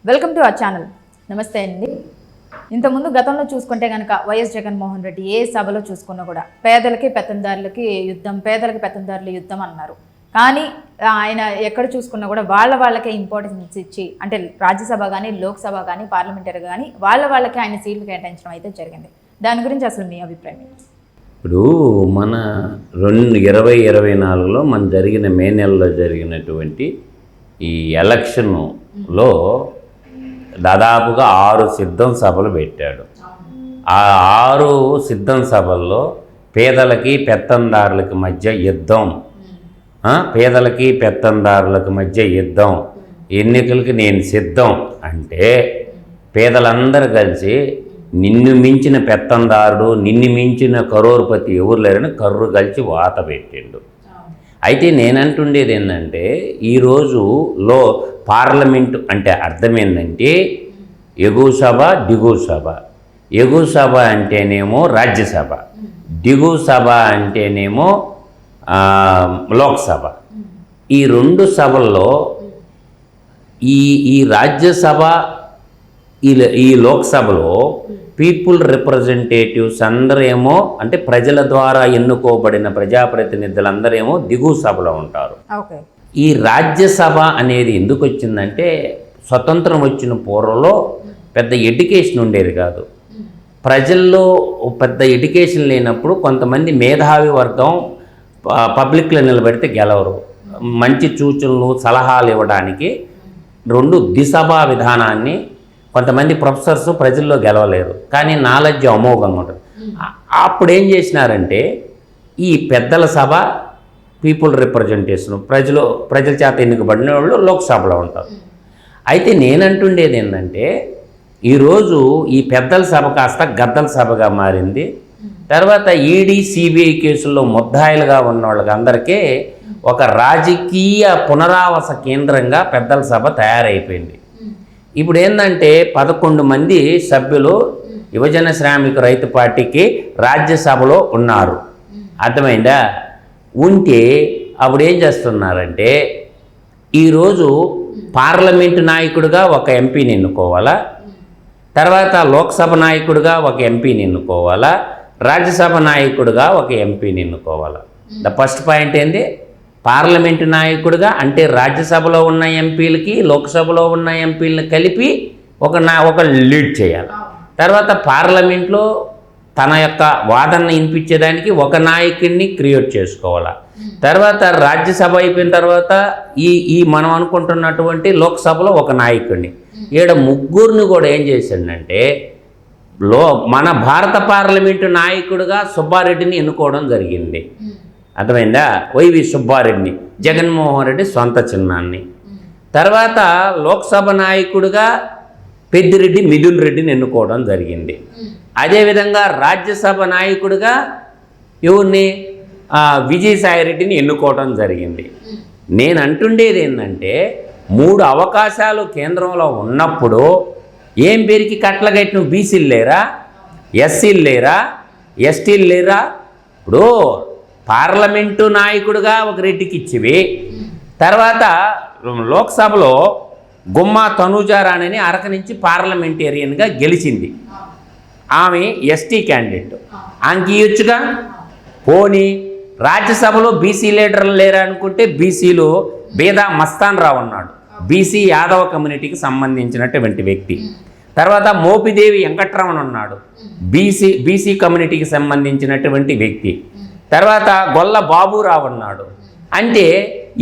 Welcome to our channel. నమస్తే అండి. ఇంతకుముందు గతంలో చూసుకుంటే కనుక వైఎస్ జగన్మోహన్ రెడ్డి ఏ సభలో చూసుకున్నా కూడా పేదలకి పెత్తందారులకి యుద్ధం, పేదలకి పెత్తందారుల యుద్ధం అన్నారు. కానీ ఆయన ఎక్కడ చూసుకున్నా కూడా వాళ్ళకే ఇంపార్టెన్స్ ఇచ్చి, అంటే రాజ్యసభ కానీ లోక్సభ కానీ పార్లమెంటరీ కానీ వాళ్ళకే ఆయన సీట్లు కేటాయించడం అయితే జరిగింది. దాని గురించి అసలు మీ అభిప్రాయం? ఇప్పుడు మన 2024లో మన జరిగిన మే నెలలో జరిగినటువంటి ఈ ఎలక్షన్లో దాదాపుగా 6 సిద్ధం సభలు పెట్టాడు. ఆ 6 సిద్ధం సభల్లో పేదలకి పెత్తందారులకి మధ్య యుద్ధం, పేదలకి పెత్తందారులకు మధ్య యుద్ధం, ఎన్నికలకి నేను సిద్ధం అంటే పేదలందరూ కలిసి నిన్ను మించిన పెత్తందారుడు, నిన్ను మించిన కరోర్పతి ఎవరు లేరని కర్రు కలిసి వాత పెట్టిండు. అయితే నేనంటుండేది ఏంటంటే, ఈరోజులో పార్లమెంటు అంటే అర్థం ఏంటంటే ఎగువ సభ దిగువ సభ. ఎగువ సభ అంటేనేమో రాజ్యసభ, దిగువ సభ అంటేనేమో లోక్సభ. ఈ 2 సభల్లో ఈ రాజ్యసభ ఈ లోక్సభలో పీపుల్ రిప్రజెంటేటివ్స్ అందరేమో, అంటే ప్రజల ద్వారా ఎన్నుకోబడిన ప్రజాప్రతినిధులందరేమో దిగువ సభలో ఉంటారు. ఈ రాజ్యసభ అనేది ఎందుకు వచ్చిందంటే, స్వతంత్రం వచ్చిన పూర్వంలో పెద్ద ఎడ్యుకేషన్ ఉండేది కాదు. ప్రజల్లో పెద్ద ఎడ్యుకేషన్ లేనప్పుడు కొంతమంది మేధావి వర్గం పబ్లిక్లో నిలబెడితే గెలవరు. మంచి సూచనలు సలహాలు ఇవ్వడానికి 2 ద్విసభా విధానాన్ని కొంతమంది ప్రొఫెసర్స్ ప్రజల్లో గెలవలేరు, కానీ నాలెడ్జ్ అమోఘంగా ఉంటుంది. అప్పుడు ఏం చేసినారంటే, ఈ పెద్దల సభ పీపుల్ రిప్రజెంటేషన్ ప్రజల చేత ఎన్నికబడిన వాళ్ళు లోక్సభలో ఉంటారు. అయితే నేనంటుండేది ఏంటంటే, ఈరోజు ఈ పెద్దల సభ కాస్త గద్దల సభగా మారింది. తర్వాత ఈడీ సిబిఐ కేసుల్లో ముద్దాయిలుగా ఉన్న వాళ్ళకి అందరికీ ఒక రాజకీయ పునరావాస కేంద్రంగా పెద్దల సభ తయారైపోయింది. ఇప్పుడు ఏంటంటే 11 మంది సభ్యులు యువజన శ్రామిక రైతు పార్టీకి రాజ్యసభలో ఉన్నారు. అర్థమైందా? ఉంటే అప్పుడు ఏం చేస్తున్నారంటే, ఈరోజు పార్లమెంటు నాయకుడిగా ఒక ఎంపీని ఎన్నుకోవాలా, తర్వాత లోక్సభ నాయకుడిగా ఒక ఎంపీని ఎన్నుకోవాలా, రాజ్యసభ నాయకుడిగా ఒక ఎంపీని ఎన్నుకోవాలా. ద ఫస్ట్ పాయింట్ ఏంది? పార్లమెంటు నాయకుడిగా అంటే రాజ్యసభలో ఉన్న ఎంపీలకి లోక్సభలో ఉన్న ఎంపీలను కలిపి ఒక లీడ్ చేయాలి. తర్వాత పార్లమెంట్లో తన యొక్క వాదనను వినిపించేదానికి ఒక నాయకుడిని క్రియేట్ చేసుకోవాలి. తర్వాత రాజ్యసభ అయిపోయిన తర్వాత ఈ మనం అనుకుంటున్నటువంటి లోక్సభలో ఒక నాయకుడిని, ఈడ ముగ్గురిని కూడా ఏం చేసిందంటే, మన భారత పార్లమెంటు నాయకుడిగా సుబ్బారెడ్డిని ఎన్నుకోవడం జరిగింది. అర్థమైందా? వైవి సుబ్బారెడ్డిని, జగన్మోహన్ రెడ్డి సొంత చిన్నాన్ని. తర్వాత లోక్సభ నాయకుడిగా పెద్దిరెడ్డి మిథున్ రెడ్డిని ఎన్నుకోవడం జరిగింది. అదేవిధంగా రాజ్యసభ నాయకుడిగా ఎవరిని, విజయసాయిరెడ్డిని ఎన్నుకోవడం జరిగింది. నేను అంటుండేది ఏంటంటే, 3 అవకాశాలు కేంద్రంలో ఉన్నప్పుడు ఏం పేరుకి కట్లగట్టిన బీసీలు లేరా, ఎస్సీలు లేరా, ఎస్టీలు లేరా? ఇప్పుడు పార్లమెంటు నాయకుడిగా ఒక రెడ్డికి ఇచ్చివి, తర్వాత లోక్సభలో గుమ్మా తనూజారాణి అరక నుంచి పార్లమెంటేరియన్గా గెలిచింది. ఆమె ఎస్టీ క్యాండిడేట్, ఆమెకి ఇవ్వచ్చుగా. పోనీ రాజ్యసభలో బీసీ లీడర్లు లేరా అనుకుంటే, బీసీలు బేదా మస్తాన్ రావు ఉన్నాడు, బీసీ యాదవ కమ్యూనిటీకి సంబంధించినటువంటి వ్యక్తి. తర్వాత మోపిదేవి వెంకట్రమణ ఉన్నాడు, బీసీ కమ్యూనిటీకి సంబంధించినటువంటి వ్యక్తి. తర్వాత గొల్ల బాబురావు ఉన్నాడు. అంటే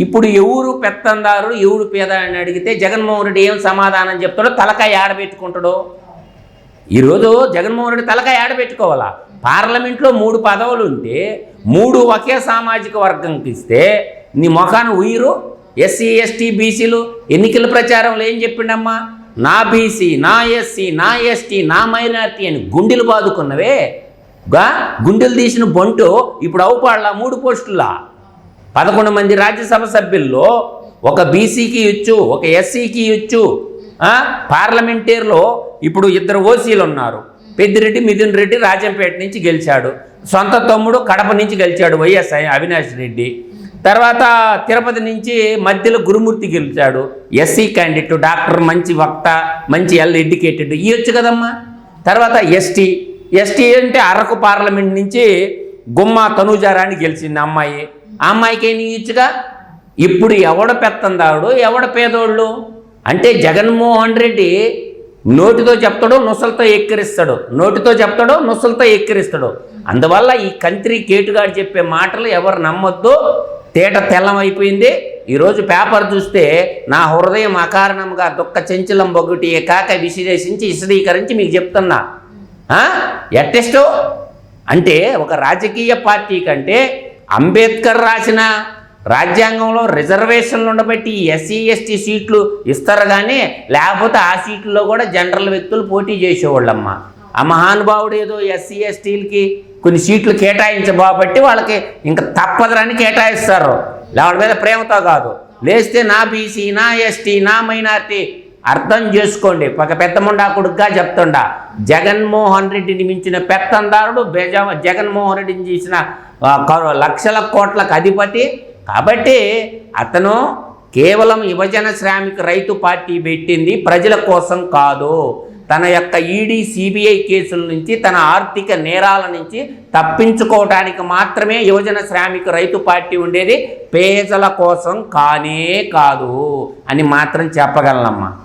ఇప్పుడు ఎవరు పెత్తందారు ఎవరు పేద అని అడిగితే జగన్మోహన్ రెడ్డి ఏం సమాధానం చెప్తాడో, తలకాయ ఆడబెట్టుకుంటాడో. ఈరోజు జగన్మోహన్ రెడ్డి తలకాయ ఆడబెట్టుకోవాలా? పార్లమెంట్లో 3 పదవులు ఉంటే 3 ఒకే సామాజిక వర్గంకి ఇస్తే నీ ముఖాన్ని ఉయ్యరు. ఎస్సీ ఎస్టీ బీసీలు ఎన్నికల ప్రచారంలో ఏం చెప్పిండమ్మా, నా బీసీ, నా ఎస్సీ, నా ఎస్టీ, నా మైనారిటీ అని గుండెలు బాదుకున్నవే. గుండెలు తీసిన బొంటు ఇప్పుడు అవుపాళ్ళ 3 పోస్టులా. 11 మంది రాజ్యసభ సభ్యుల్లో ఒక బీసీకి ఇచ్చు, ఒక ఎస్సీకి ఇచ్చు. పార్లమెంటరీలో ఇప్పుడు 2 ఓసీలు ఉన్నారు. పెద్దిరెడ్డి మిథున్ రెడ్డి రాజంపేట నుంచి గెలిచాడు, సొంత తమ్ముడు కడప నుంచి గెలిచాడు వైఎస్ అవినాష్ రెడ్డి. తర్వాత తిరుపతి నుంచి మధ్యలో గురుమూర్తి గెలిచాడు, ఎస్సీ క్యాండిడేట్, డాక్టర్, మంచి వక్త, మంచి ఎడ్యుకేటెడ్, ఇవ్వచ్చు కదమ్మా. తర్వాత ఎస్టీ అంటే అరకు పార్లమెంట్ నుంచి గుమ్మా తనూజారాణి గెలిచింది అమ్మాయి, ఆ అమ్మాయికి ఏమి ఇచ్చుగా. ఇప్పుడు ఎవడ పెత్తందాడు, ఎవడ పేదోళ్ళు అంటే జగన్మోహన్ రెడ్డి నోటితో చెప్తాడు, నొసలతో ఎక్కిరిస్తాడు, నోటితో చెప్తాడు, నొసలతో ఎక్కిరిస్తాడు. అందువల్ల ఈ కంత్రి కేటుగాడు చెప్పే మాటలు ఎవరు నమ్మొద్దు, తేట తెల్లమైపోయింది. ఈరోజు పేపర్ చూస్తే నా హృదయం అకారణంగా దుఃఖ చెంచలం బొగ్గుటి కాక విశ్లేషించి విశదీకరించి మీకు చెప్తున్నా. ఎట్టెస్టో అంటే ఒక రాజకీయ పార్టీ కంటే అంబేద్కర్ రాసిన రాజ్యాంగంలో రిజర్వేషన్లు ఉండబట్టి ఎస్సీ ఎస్టీ సీట్లు ఇస్తారు, కానీ లేకపోతే ఆ సీట్లలో కూడా జనరల్ వ్యక్తులు పోటీ చేసేవాళ్ళమ్మా. ఆ మహానుభావుడు ఏదో ఎస్సీ ఎస్టీలకి కొన్ని సీట్లు కేటాయించబోబట్టి వాళ్ళకి ఇంకా తప్పదని కేటాయిస్తారు, వాళ్ళ మీద ప్రేమతో కాదు. లేస్తే నా బీసీ, నా ఎస్టీ, నా మైనార్టీ. అర్థం చేసుకోండి, ఒక పెద్ద ముండా కొడుకుగా చెప్తుండా. జగన్మోహన్ రెడ్డిని మించిన పెత్తందారుడు, జగన్మోహన్ రెడ్డిని చేసిన లక్షల కోట్లకు అధిపతి. కాబట్టి అతను కేవలం యువజన శ్రామిక రైతు పార్టీ పెట్టింది ప్రజల కోసం కాదు. తన యొక్క ఈడీ సిబిఐ కేసుల నుంచి, తన ఆర్థిక నేరాల నుంచి తప్పించుకోవడానికి మాత్రమే యువజన శ్రామిక రైతు పార్టీ ఉండేది, పేదల కోసం కానే కాదు అని మాత్రం చెప్పగలనమ్మా.